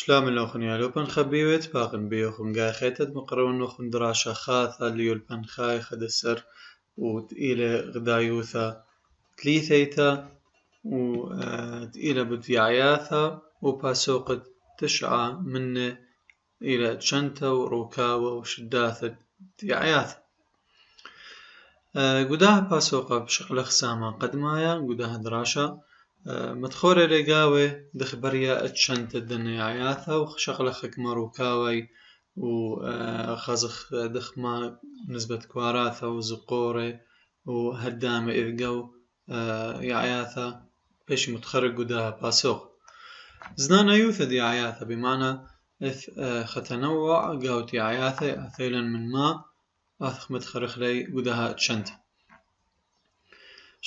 شلام اللوخن يالو بنخبيوت باقن بيوخن قاخيتت مقرون نوخن دراشة خاثة ليول بنخاي خدسر وتقيلة غدايوثا تليثيتا وتقيلة بديعياثا وباسوقت تشعى من إلى تشنتا وروكاوة وشداثة ديعياثا قداها باسوقة بشغل خسامة قدمايا قداها دراشة مدخورة لقاوة دخبريا اتشنت الدنياياثا وشغلة خك مروكاوي وخزخ دخما نسبة كواراثا وزقورة وهدامة إذقو يعياثا بيش متخرج قداها باسوق زنان أيوثا دي عياثا بمعنى ختنوع قاوت يعياثا أثيلا من ما أثخ متخرخ لي قداها اتشنت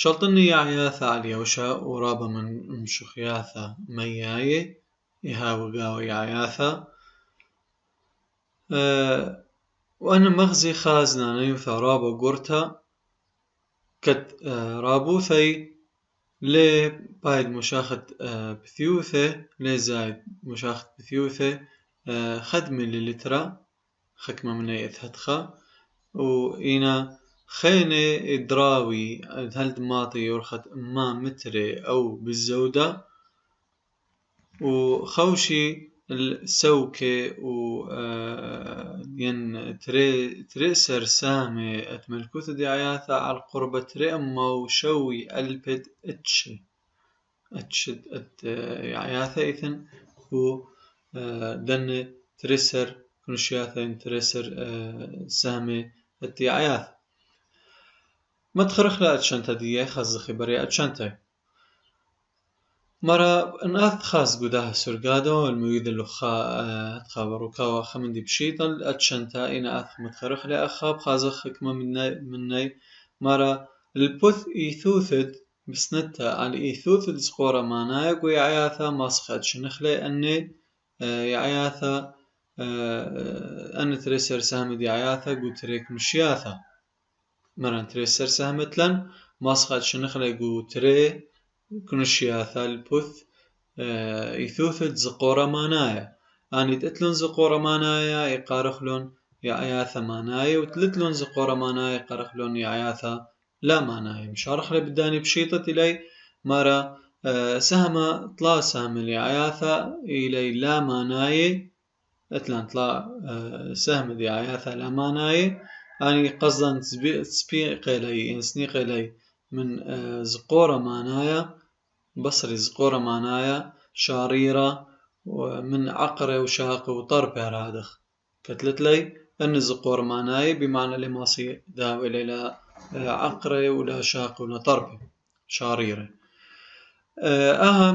شلطني يعياثا عليوشا ورابا من مشخياثا مياي يهاو قاوي يعياثا وأنا مغزي خازنا نيوثا رابا قرتا كت رابوثي لي بايد مشاخت بثيوثة لي زايد مشاخت بثيوثة خدمي للترا خكمة من يثهتخا وإنا خيني إدراوي هل دماطي يرخت ما متري أو بالزودة وخوشي السوكة و ين تريسر سامي اتملكوث دعاياثا على القربة تريما وشوي ألبد اتشد يعياثا إثن و دن تريسر كنشياثا ين تريسر سامي الدعاياث ما تخرخ لا اتشنتا دي خزخي بري اتشنتا مرة ناث خاص قداه سرقادو المويد اللي تخابروكا خمن دي بشيطل اتشنتا إنا أثخ متخرخ لأخاب خازخك ما مني مرة البث إيثوثد بسنتا على إيثوثد سقورة مانايق ويعياثا ماسخ اتشنخلي أني يعياثا أن تريسر سهم دي عياثا قو تريك مشياثا مرة تريسر سهمتلن ماسخ اتشنخلي قو تري كنشياثا البث إيثوثد زقورة مانايا أني تتلون زقورة مانايا يقارخلون يعياثا مانايا وتلتلون زقورة مانايا يقارخلون يعياثا لا مانايا مشارخ لي بداني بشيطة إلي مرة سهم طلا سهم ليعياثا إلي لا مانايا اتلان طلا سهم دي عياثا لا مانايا أني قصدا تسبيق إلي ينسنيق إلي من زقورة مانايا بصري زقورة مانايا شاريرة ومن عقرة وشاقة وطربة رادخ كتلت لي أن زقورة مانايا بمعنى لماصي داوي لا عقرة ولا شاقة ولا طربة شاريرة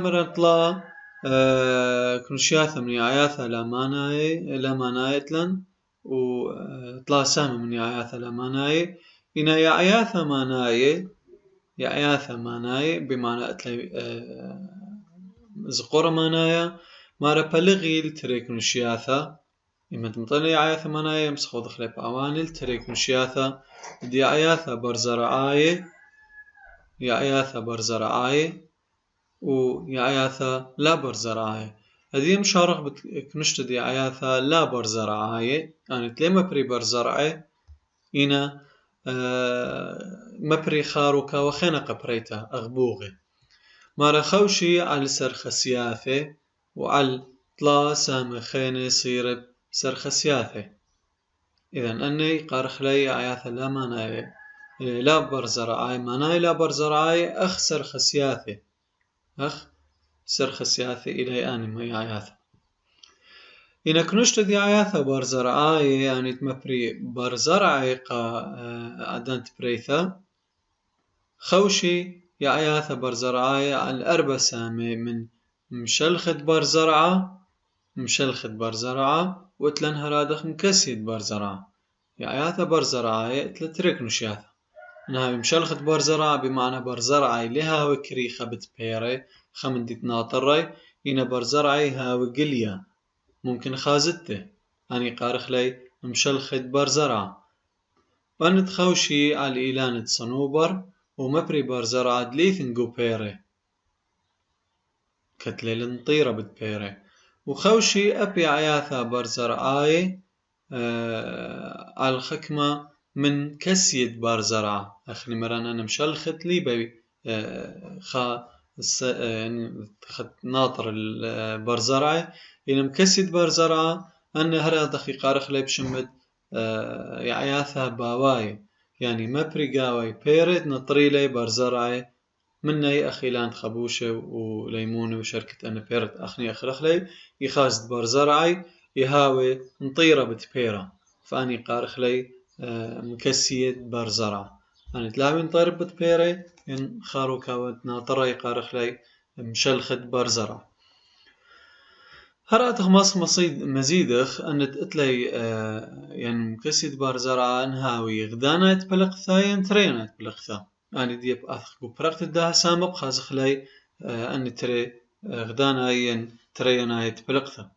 مرة طلا كنشياثة من يعياثة لا مانايا تلن وطلا سهم من يعياثة لا مانايا إنا يعياثة مانايا بمعنى أتلي زقورة مانايا مارا بلغي التريك نشياثا إما تمطلي يعياثة مانايا مسخو دخلي بأواني التريك نشياثا دي يعياثة برزرعاية ويعياثة لا برزرعاية هذه مشارخ بكنشت دي يعياثة لا برزرعاية يعني تلي مبري برزرعاية إنا مبري خاروكا وخينق بريتا أغبوغي مارا خوشي على سرخسياثي وعلى طلا سام خيني صيرب سرخسياثي إذن أني قارخ لي عياثة لا ماناي لا برزرعاي ماناي لا برزرعاي أخ سرخسياثي إلي آني ما عياثة إنا كنشت دي عياثة برزرعاي يعني تمبري برزرعاي عدنت بريثا خوشي يعياثة برزرعاي على الأربع سامي من مشلخت برزرعة وتلنها رادخ مكسيد برزرعة يعياثة برزرعاي تلترك نشياثة انها مشلخت برزرعة بمعنى برزرعاي لها وكريخة بتبيري خمن دي تناطري إنا برزرعاي هاوي قليا ممكن خازته أني قارخ لي مشلخت برزرعة وأنا تخوشي على إيلانة صنوبر ومبري برزرعة دليثن قو بيري كتلي لنطيرة بتبيري وخوشي أبي عياثا برزرعاي على الخكمة من كسيد بارزرعة أخني مران أنا مشلخت لي بي يعني خد ناطر البرزرعة إن مكسيد بارزرعة أن هرا دقيقة رخلي بشمد عياثا باواي يعني ما بريقاوي بيرد نطري لي بارزرعة مني أخيلان خبوشة وليمونة وشركة أنا بيرد أخني أخلي يخاز بارزرعي يهاوي نطيرة بتبيرة فاني قارخ لي مكسية بارزرعة أنا تلاوي نطير بتبيرة إن خاروكا وناطرة يقارخ لي مشلخت بارزرعة هرأت خماس مزيدخ أن تقتلي يعني مكسية بارزرعة نهاوي غدانا تبلغثا ينترينا تبلغثا أنا ديب أثق ببرقت الدها سامب خازخ لي أن تري غدانا ينترينا يتبلغثا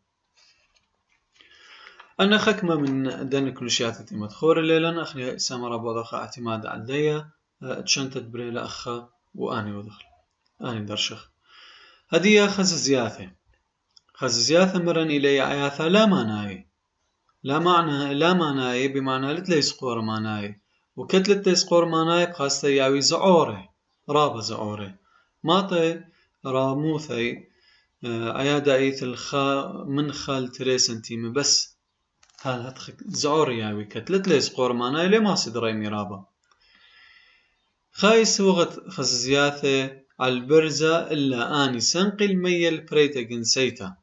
أنا خكمة من دن كلوشيات مدخور الليلة أخني سامرة بوضخة اعتماد عليا تشنتت بريلا أخا وأني ودخل أني درشخ هدية خززياثة مرن إلي عياثة لا معناي لا معناي بمعنى لتليس قور معناي وكتلت تيس قور معناي بخاصة ياوي زعوري رابا زعوري ماطي راموثي عيادة ايث من خال تري سنتيم بس هذا زعوري ياوي كتلت ليس قور معناي لي ما صدري مرابا خايس وغت خززياثة على البرزة إلا آني سنقل ميل بريتا جنسيتا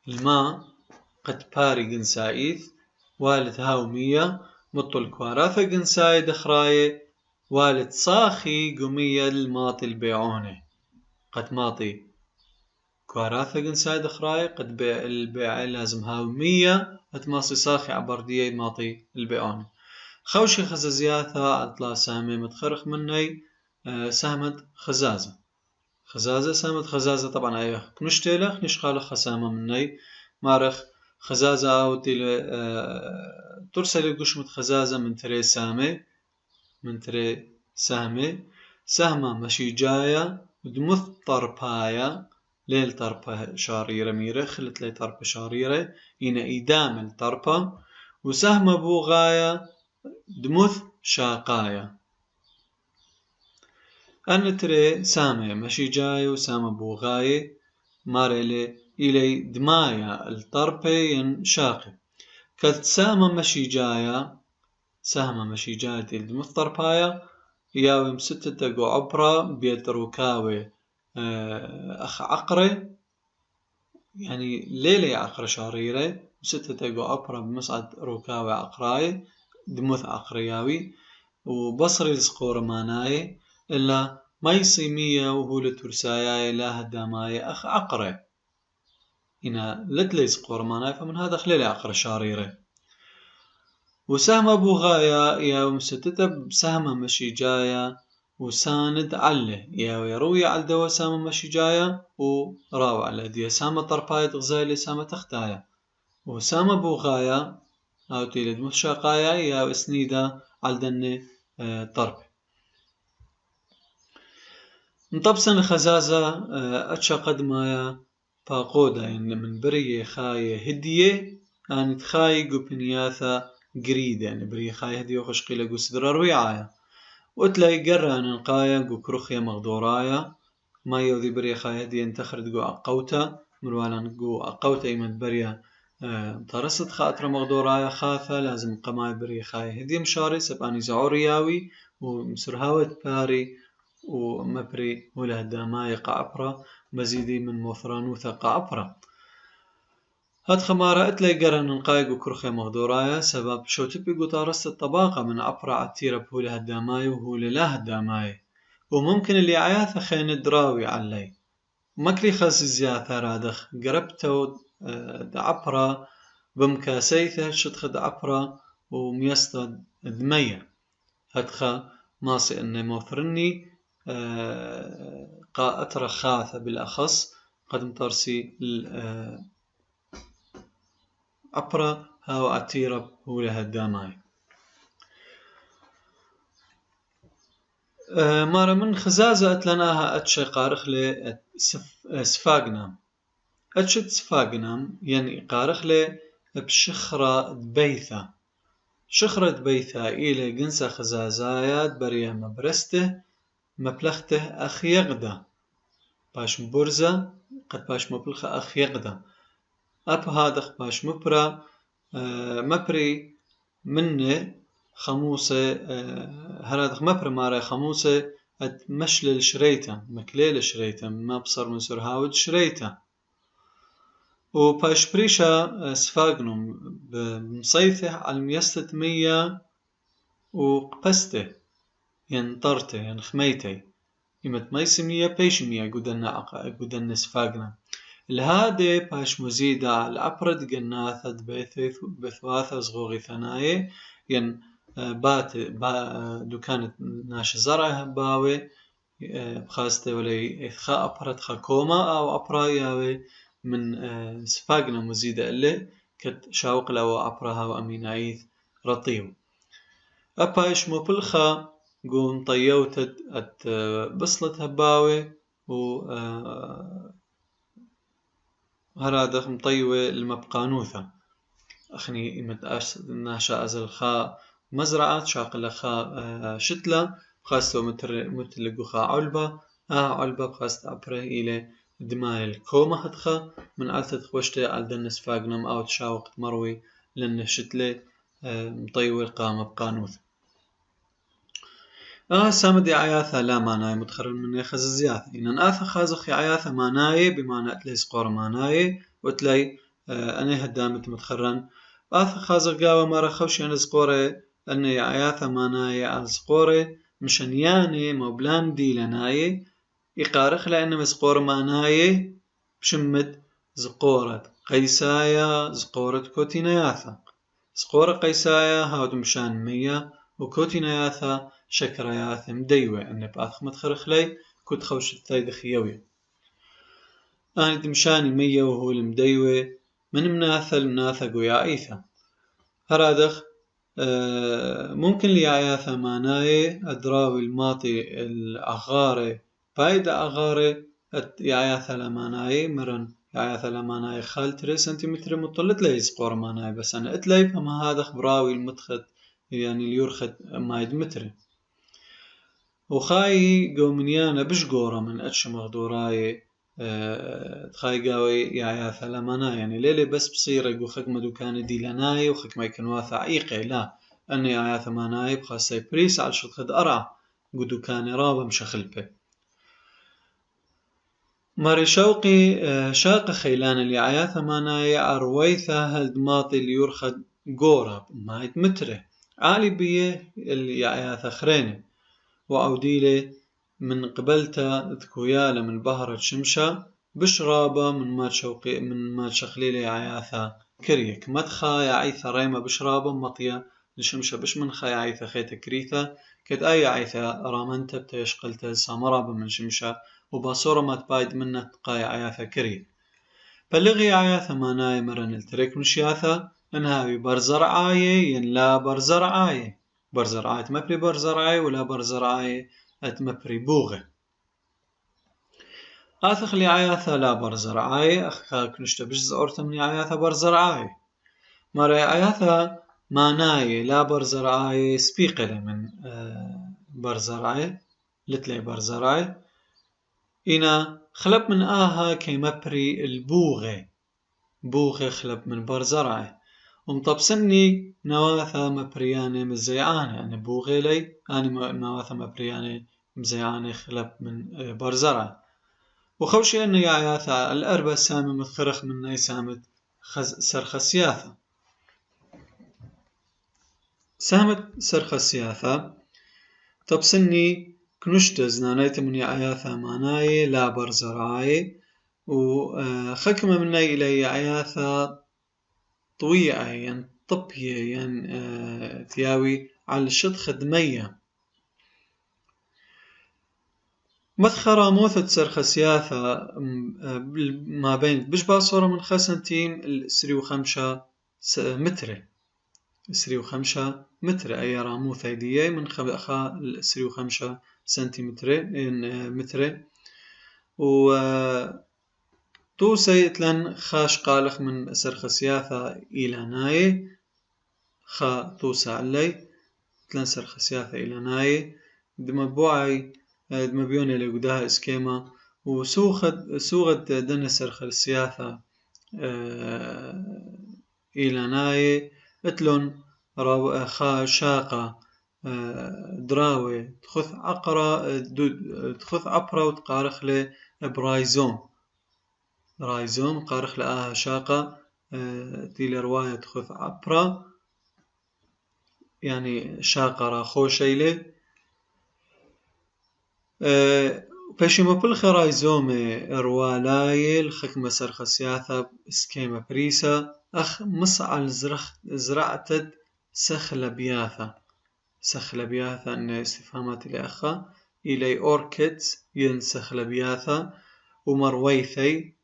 الماء قد باري جنسايث والد هاومية مطل كواراثة جنساي دخراية والد صاخي قمية الماطي البيعونة قد ماطي كواراثة جنساي دخراية قد بيع البيع لازم هاومية اتماصي صاخي عبردية ماطي البيعونة خوشي خزازياثة عطلا سامي متخرخ مني سامد خزازة سامد خزازة طبعا ايه كنشتيلخ نشخال خسامة مني مارخ خزازة او ترسل قشمة خزازة من تري سامي سهمة مشي جاية دمث طربايا ليل طربة شاريرة ميرة خلت لي طربة شاريرة إنا إدام الطربة وسهمة بوغاية دمث شاقايا أن تري سامي مشي جاية وسامة بوغاية مارلي إلي دمايا الطربة شاقي كذ سامة مشي جاية دمث طربايا ياوم ستة قو عبرة بيت روكاوي أخ عقرة يعني ليلة عقرة شاريرة ستة قو عبرة بمسعد روكاوي عقراي دمث عقرياوي وبصري السقورة ماناي إلا ما يصيمية وهو لترسايا لا هداماي أخ عقرة هنا لتلي سقورة ماناي فمن هذا خليلي عقرة شاريرة وسهم أبو غاية يا ستة بسهمة مشي جاية وساند عله يا ويروي على دوا سامة مشي جاية وراو على دي سامة طرباية غزالي سامة تختايا وسامة أبو غاية أو تيلد مشاقايا يا وسنيدة على دني طرب نطبسن خزازة أتشا قدمايا فاقودة إن من بريه خاية هدية أن تخاي قبنياثا قريدة يعني بريه خاية هدية وخشقي لقو سدرار ويعايا وتلاقي قرى ننقايا قو كروخيا مغدورايا ما يوذي بريه خاية هدية انتخرد قو عقوتا مروالا قو عقوتا يمد بريه طرست خاطر مغدورايا خاثة لازم قماي بريه خاية هدية مشاري سباني زعورياوي ومسرهاوة باري ومبري وله داماي قعبرة مزيدي من موثرانوثة قعبرة هاد خمارة اتلي قرن نقايق وكرخي مغدورايا سبب شو تبي قطارست الطباقة من عبرة عتيرة بهوله الداماي وهوله لا الداماي وممكن اللي عياثة خين دراوي علي مكري خاص زياثة رادخ قربتو دعبرة بمكاسيثة شتخد عبرة وميستد دمية هدخا ماسي اني موثرني قاءتر خاثة بالأخص قد مطرسي عبرة هاو عتيرة هو لها الداماي مارا من خزازة أتلناها أتشي قارخ لي سفاقنا أتشت سفاقنم يعني قارخ لي بشخرة دبيثة شخرة دبيثة إلى جنس خزازايات بريا مبرسته مبلغته أخيغدا باش مبرزة قد باش مبلغة أخيغدا أب هادخ باش مبرا مبري منه خموسة هرادخ مبرا مارا خموسة مشلل شريتا مكليل شريتا ما بصر من سرهاود شريتا وباش بريشا سفاقنم بمصيثه على ميستة مية وقبسته ينطرته ينخميته يمت ميسي مية بيش مية قدن سفاقنا الهادي باش مزيدة على الأبرد جناثة بثواثة صغوغي ثناية ين دكانت ناش زرعها باوي بخاصة ولي إثخاء أبرد خاكوما أو أبراياوي من سفاقنا مزيدة اللي كت شاوق لو أبراها وأمينايث رطيو أباش مبلخا قوم طيوتت بصلت هباوي و هرادخ مطيوة المبقانوثة أخني إمت ناشا أزلخا مزرعة شاقل خا شتلة بخاصة متلقو خا علبة علبة بخاصة أبره إلى دماء الكومة هدخا من عالتت خوشته على دنس فاقنم أو تشاوق مروي لأن شتلة مطيوة القامة بقانوث سامد عياثة لا معناي متخرج من يخز زياثة إن آثا خازخ عياثة معناي بمعنى أتلي سقور معناي وتلي أنا هدامت متخرن آثا خازخ قاوة مرة خوش يعني سقورة أني عياثة معناي على سقورة مشان يعني موبلان دي لناي يقارخ لأن مسقورة معناي بشمد زقورة قيسايا زقورة كوتينياثة سقورة قيسايا هاود مشان مية وكوتينياثة شكرياث مديوة أن بأثخ متخرخ لي كنت خوش الثايد خيوية أنا دمشاني مية وهو المديوة من مناثة قويا عيثة هرادخ ممكن لي عياثة معناي أدراوي الماطي الأغاري بايدة أغاري عياثة لمعناي مرن عياثة لمعناي خال 3 سنتيمتر مطلت لي سقور معناي بس أنا أتلي فما هذا براوي المتخد يعني اليورخد مايد متر وخاي قومنيانا بش قورة من أتش مغدوراي تخاي قاوي يا ثلمنا يعني ليلي بس بصيرة قو خك مدو كان دي لناي وخك ما يكون واثع عيقي لا أني يا ثماناي بخاصي بريس على شد خد أرع قدو كان رابا مشخلبه ماري شوقي شاق خيلان اللي عياثة ماناي عرويثة هالدماطي اللي يرخد قورة ما يتمتره عالي بيه اللي عياثة خرينه وعوديلي من قبلتا ذكويالة من بهرة شمشة بشرابة من ما شخليلي عياثة كريك مدخا يعيثة ريمة بشرابة مطية لشمشة بش من خا يعيثة خيتة كريثة كد أي عيثة رامنتا بتيشقلتا سامرابة من شمشة وباصورة ما تبايد منه تقاي عياثة كريك بلغي عياثة ماناي مرن التريك مشياثة انهاوي برزرعاية ين لا برزرعاية برزرعاية مبري برزرعاية ولا برزرعاية مبري بوغة آثخ لي عياثة لا برزرعاية أخاك نشتبش زورتا من عياثة برزرعاية مرة عياثة ماناي لا برزرعاية سبيقلة من برزرعاية لتلي برزرعاية إنا خلب من كي مبري البوغة بوغة خلب من برزرعاية ومطبسني نواثة مبرياني مزيعاني يعني بوغي لي أنا نواثة مبرياني مزيعاني خلب من برزرة وخوشي أني عياثة الأربع سامة متخرخ من ناي سامة سرخسياثة سامة سرخسياثة طبسني كنشت زنانيت مني عياثة ماناي لا برزرعاي وخكمة مني إلي عياثة طويعة يعني طبية يعني تياوي على الشد خدمية مدخرة موثة سرخسياثة ما بين بش باصورة من خسنتيم السري وخمشة متر السري وخمشة متر أي راموثة يدية من خا السري وخمشة سنتيمتر متر و توسي تلن خاش قالخ من سرخ سياثة إلى ناي خا توسع علي تلن سرخ سياثة إلى ناي دم بوعي دم بيوني لقدها اسكيما وسوغد دن سرخ السياثة إلى ناي اتلون خا شاقة دراوي تخث عقرة وتقارخ له برايزوم قارخ لها شاقة تيل رواية تخث عبرة يعني شاقة راخو شيله باشي مبلخ رايزوم روالاي الخكمة سرخ سياثة اسكيمة بريسا أخ مصعل زرعتد سخل بياثة أن استفهامات الأخة إلي أوركيدز ينسخل بياثة ومرويثي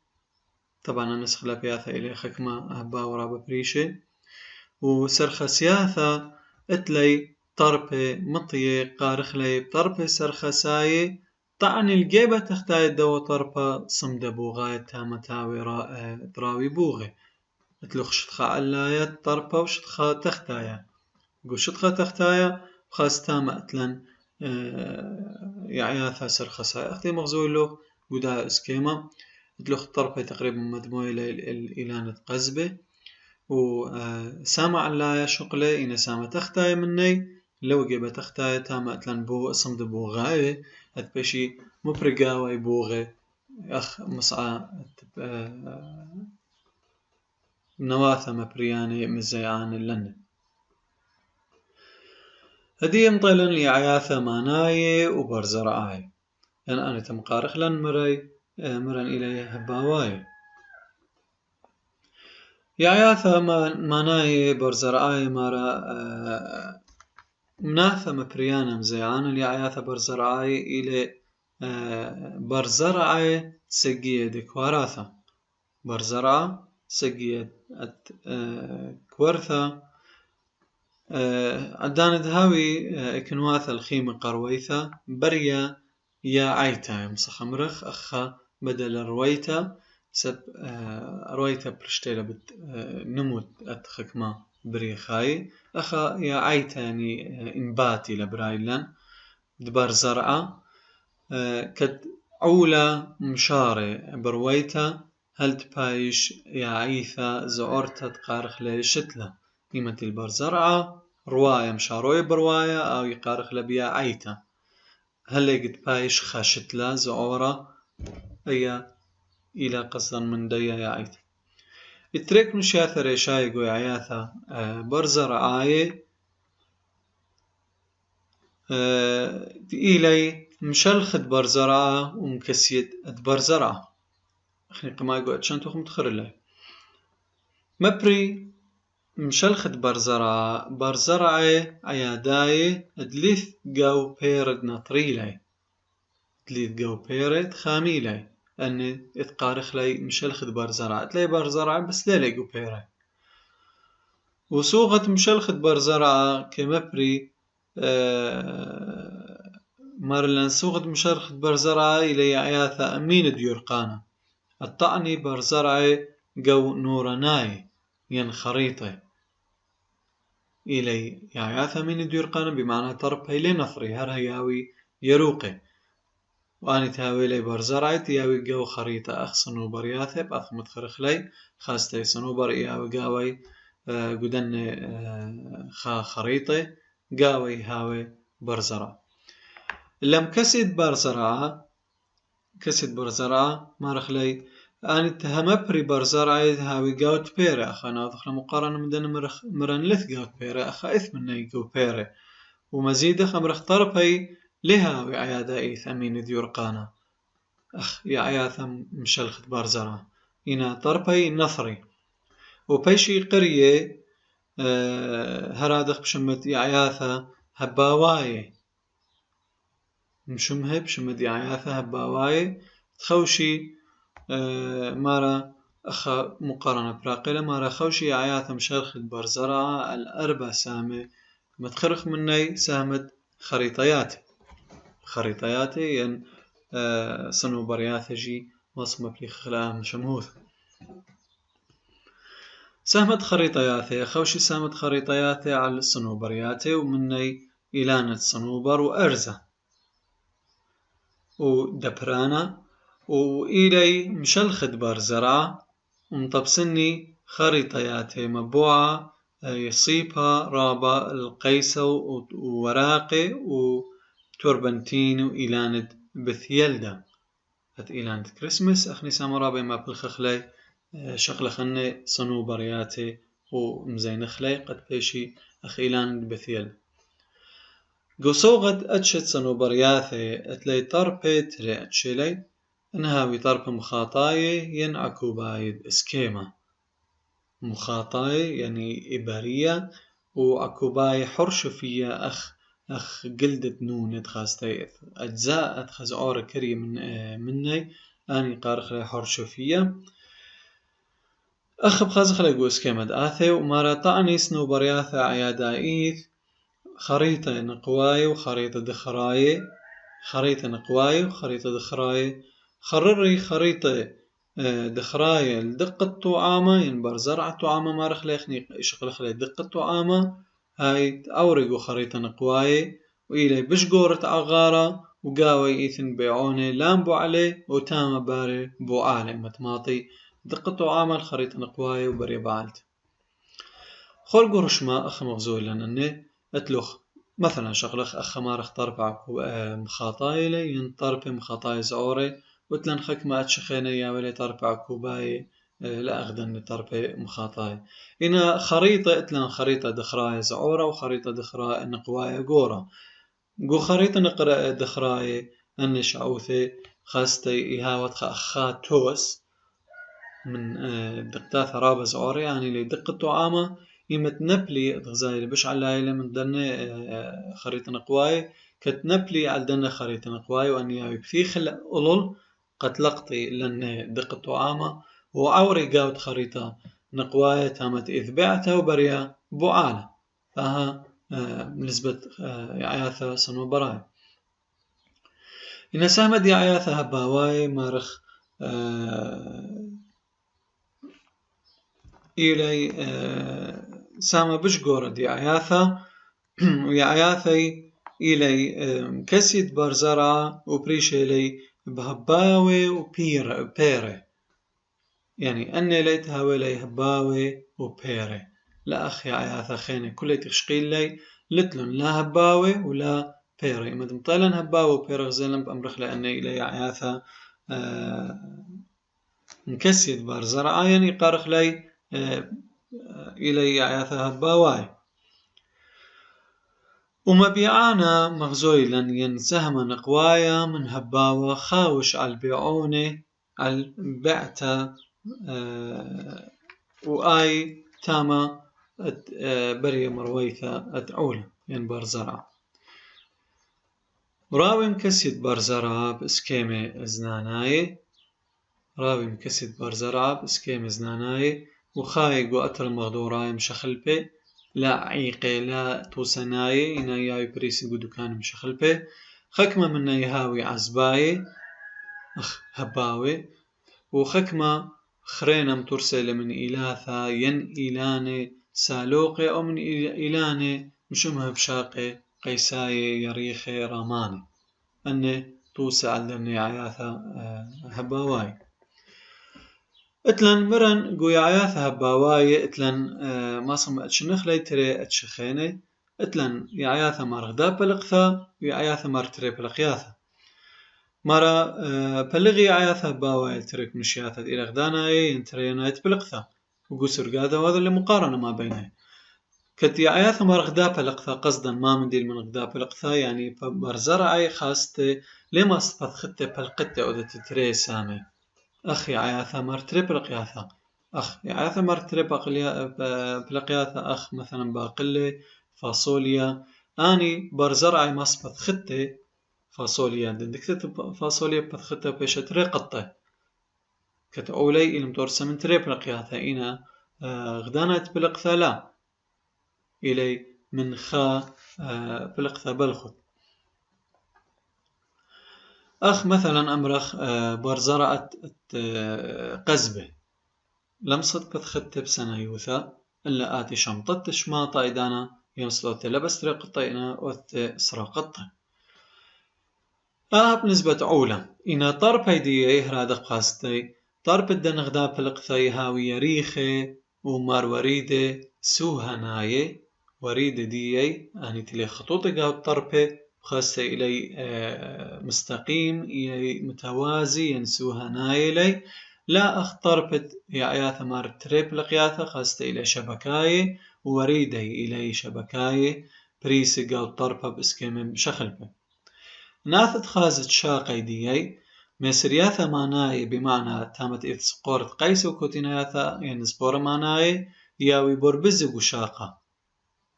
طبعا أنا سخل بياثة إلي خكمة أهبا ورابا بريشي وسرخ سياثة اتلي طربي مطية قارخلي بطربي سرخ ساي طعن الجيبة تختاي دو طربة صمد بوغاية تامتاوي دراوي بوغي اتلوخ شتخا علاية طربة وشتخا تختايا قو شتخا تختايا وخاصتا مأتلن يعياثا سرخ ساي اختي مغزولو قدا اسكيما اتلوخ طربة تقريبا مدموية الإلانة قزبة وسامع علاية شقلة إنا سامة تختايا مني لو جيبة تختايا تاما أتلن بو صمد بوغاية هتبشي مبرقاوي بوغي أخ مصعى نواثة مبرياني مزيعان اللن هدي مطيلن يعياثة ماناي وبرزرعاي أنا تمقارخ لن مرن إليه هباواي يعياثة ماناي برزرعاي مارا مناثة مبريانة مزيعان اليعياثة برزرعاي إلي برزرعاي تسقية دكواراثة برزرعة سقية كورثة عدان دهاوي اكنواثة الخيمة قرويثة بريا يا عيتا مسخمرخ أخا بدل رويتا سب رويتا برشتيلا نموت أتخكما بريخاي أخا يا عيتا يعني إنباتي لبرايلن دبر زرعة كد عولة مشارة برويتا هل تبايش يا عيثا زعورتا تقارخ لشتلة قيمة البرزرعة رواية مشاروي برواية أو يقارخ لبيا عيتا هل يقد بايش خاشتلة زعورة أي إلى قصدا من ديا يا عيتا التريك مشاثة ريشاي قوي عياثا برزرعاي إلي مشلخد برزرعة ومكسيد برزرعة أخني قما يقول أتشان تخم تخر لي مبري مشلخد برزرعة عياداي ادليث قاو بيرد نطري لي ادليث قاو بيرد خامي لي أني اتقارخ لي مشلخد برزرعة تلاقي برزرعة بس لي قاو بيرد وسوغة مشلخد برزرعة كمبري مارلان سوغد مشلخد برزرعة إلي عياثة أمين ديورقانا الطعني برزرعة قو نورناي ين خريطة إلي عياثة أمين ديورقانا بمعنى طرب هيلي نفري هر هياوي يروقي واني تهاوي لي برزرعة تياوي قو خريطة أخ صنوبر ياثب أخ متخرخ لي خاستي صنوبر إياوي قاوي قدن خا خريطة قاوي هاوي برزرعة لم كسد برزرعة مارخ لي أنا تهمبري برزرعة هاوي قاوت بيري أخانا أدخل مقارنة مدن مرن لث قاوت بيري أخا إثمني قاو بيري ومزيد خمرخ طربي لهاوي عيادة إيث أمين ديورقانا أخ يا عياثة مشلخت برزرعة إنا طربي نثري وبيشي قرية هرادخ بشمت يعياثة هباواي مشمهب بشمت يعياثة هباواي تخوشي مارا أخا مقارنة براقلة مارا خوشي يعياثة مشلخت برزرعة الأربع سامة متخرخ مني سامة خريطياتي ين صنوبرياثة جي مصمة بلي خلا مشموث سهمت خريطياته خوشي سهمت خريطياته على الصنوبرياته ومني إلانة صنوبر وأرزة ودبرانا وإلي مشلخد برزرعة ومطبسني خريطياته مبوعة يصيبها رابا القيسة ووراقي وتوربنتين وإلانة بثيلدا هت إلانة كريسمس أخني سامرابي ما بالخخلي شغلة خني صنوبرياتي ومزين خلي قد بيشي أخ إلانة بثيلدا قصوغت أتشت صنوبرياثي أتلي طربي تري أتشلي إنها بطرب مخاطاي ينعكو بايد إسكيما مخاطاي يعني إبارية وعكوباي حرشفية أخ قلدة نون ادخاستي أجزاء أدخز عور كري مني أني قارخ لي حرشفية أخ بخازخ لي إسكيما دآثي ومارا طعني صنوبرياثي عيادائيث خريطة نقواي وخريطة دخراي خريطة نقواي وخريطة دخراي خرري خريطة دخراي لدقة طعامة ينبر زرع طعامة ما رخليخني شغل خلي دقة طعامة هاي أوريقو خريطة نقواي وإلي بشقورة عغارة وقاوي إيثن بيعوني لامبو عليه وتام باري بو عالم متماطي دقة طعامة الخريطة نقواي وبري بعالت خلقو رشما أخ مغزول لأنني أتلوخ مثلا شغلخ أخ مارخ طربع مخاطاي لي ينطرب مخاطاي زعوري وتلن خك ما أتشخيني يا ولي طربع كوباي لا أخدن طربع مخاطاي إنا خريطة أتلن خريطة دخراي زعورة وخريطة دخراي نقواي قورة قو خريطة نقرأ دخراي أنش عوثي خاستي إهاوت أخا توس من دقتات رابع زعوري يعني لي دقة طعامة يمتنبلي غزايل بش على من دنا خريطة نقواي كتنبلي على دنا خريطة نقواي وأني بثيخ الأولل قد لقطي لأن دقة طعامة وعوري قاوت خريطة نقواي تامت إذبعتها وبريا بوعالة فها نسبة عياثة صنوبراي إن سامد عياثة هباواي مارخ إلي سامة بشقورة دي عياثة ويعياثي إلي كسيد برزرعة وبريش إلي بهباوي وبيرة يعني أني ليت هاولي هباوي وبيرة لا أخي عياثة خيني كل تشقيل لي لتلن لا هباوي ولا بيرة إما دمطيلن هباوي وبيرة غزيلن بأمرخ لأني إلي عياثة مكسيد برزرعة يعني قارخ لي إلي عياثة هباواي ومبيعانا مغزويلا ينسهم نقوايا من هباوة خاوش على البيعونة على البعتة وآي تاما بري مرويثة أدعولة ينبر زرع راوي مكسيد برزرعة بإسكيمة زناناي راوي مكسيد برزرعة بإسكيمة زناناي وخايق وأتر المغدوراي مشخلبي لا عيقي لا توسناي إنا ياي بريس قدو كان مشخلبي خكمة من يهاوي عزباي أخ هباوي وخكمة خرينا مترسل من إلاثة ين إلاني سالوقي أو من إلاني مشمها بشاقي قيساي يريخي راماني أني توسع لني عياثة هباواي اتلن مرن قوي عياثة هباواي اتلن ما صم اتشنخ لي تري اتشخيني اتلن يعياثة مرغدا بلقثة ويعياثة مرتري بلقياثة مرا بلغي عياثة هباواي تريك مشياثة إلى غدانا ينترينايت بلقثة وقسر قاذا وهذا اللي مقارنة ما بينه كت يعياثة مرغدا بلقثة قصدا ما منديل من غدا بلقثة يعني برزرعي خاستي لما صفت بلقتة أو تتري سامي أخي عياثة مرتري بلقياثة أخ عياثة مرتري بلقياثة أخ مثلا باقلي فاصوليا أني برزرعي مصبت خطي فاصوليا دكتة فاصوليا بتخطة بيشة تري قطة كتعولي إلى متورسة من تري بلقياثة إنا غدانات بلقثة لا إلي من خا بلقثة بلخط أخ مثلا أمرخ برزرعت قزبة لم صدقت خدت بسنة يوثا إلا آتي شمطت شماطة إدانا ينصلت لبس رقطينا وث سراقطة بنسبة عولة إنا طرب هيدي هرادة قاستي طرب الدنغدا بلقثي هاوية ريخي ومار وريدة سوها ناي وريدة دي أني تلي خطوطة قاو طربة بخاستي إلي مستقيم إلي متوازي ينسوها ناي إلي لا أختربت يا ثمار تريب لقياثة خاستي إلي شبكاي وريدة إلي شبكاي بريسي قاو طربة بسكيم بشخلبة ناثت خازت شاقي ديي مسرياثا ماناي بمعنى تامت إذ سقورت قيس وكوتيناثا يعني سبورة ماناي ياوي بربزق وشاقة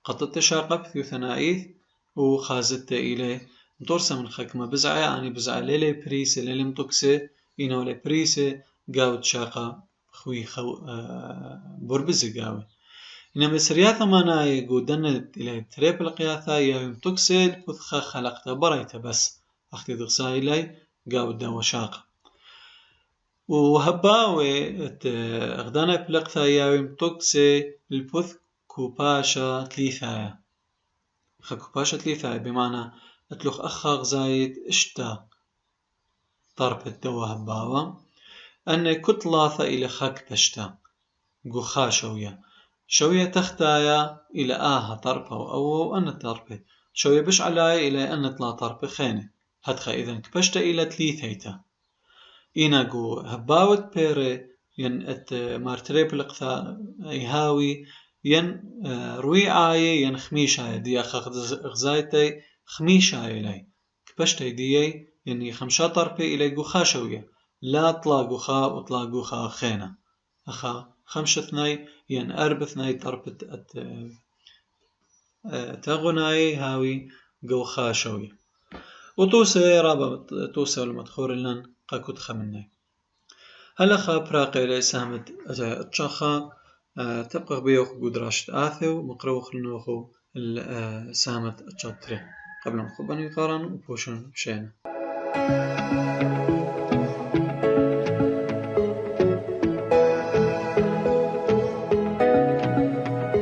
قطت شاقة بثيو ثنائيث وخازت إليه مطورسة من خكمة بزعة يعني بزعة ليلي بريسة ليلي مطوكسة إنو لي بريسة قاوت شاقة خوي بربزق قاوي إنما سرياثا ماناي قودنت إليه تريب القياثا ياوي مطوكسة بثخة خلقتا بريتا بس أختي دغساي لي قاود دا وشاقة وهباوي أغدانا بلقثا ياوي مطوكسة البث كوباشا تليثايا كوباشا تليثايا بمعنى أتلوخ أخاق زايد اشتا طرب الدوا هباوا أن كتلاثا إلى خاك بشتا قخا شوية تختايا إلى طربة أو أن طربة شوية بش علاي إلى أن طلا طربة خينة هدخا إذن كبشتا إلى تليثيتا إناقو هباوت بيري ين مارتري بلقثا إيهاوي ين روي آية ين خميشاية دي أخا غزايتي خميشاية لي كبشتا دي ين خمشا طربة إلى قخا شوية لا طلا قخا وطلا قخا خينة أخا خمشة ثناي ين أرب ثناي طربة تغناي هاوي قوخا شوية وتوسى رابا توسى المدخور لن قاكوت خمناي هلا خا براقي لي سامت اتشاخا تبقى بيوخ قدراشت آثو مقروخ لنوخو سامت اتشاتري قبل مخباني قارن وبوشن شينا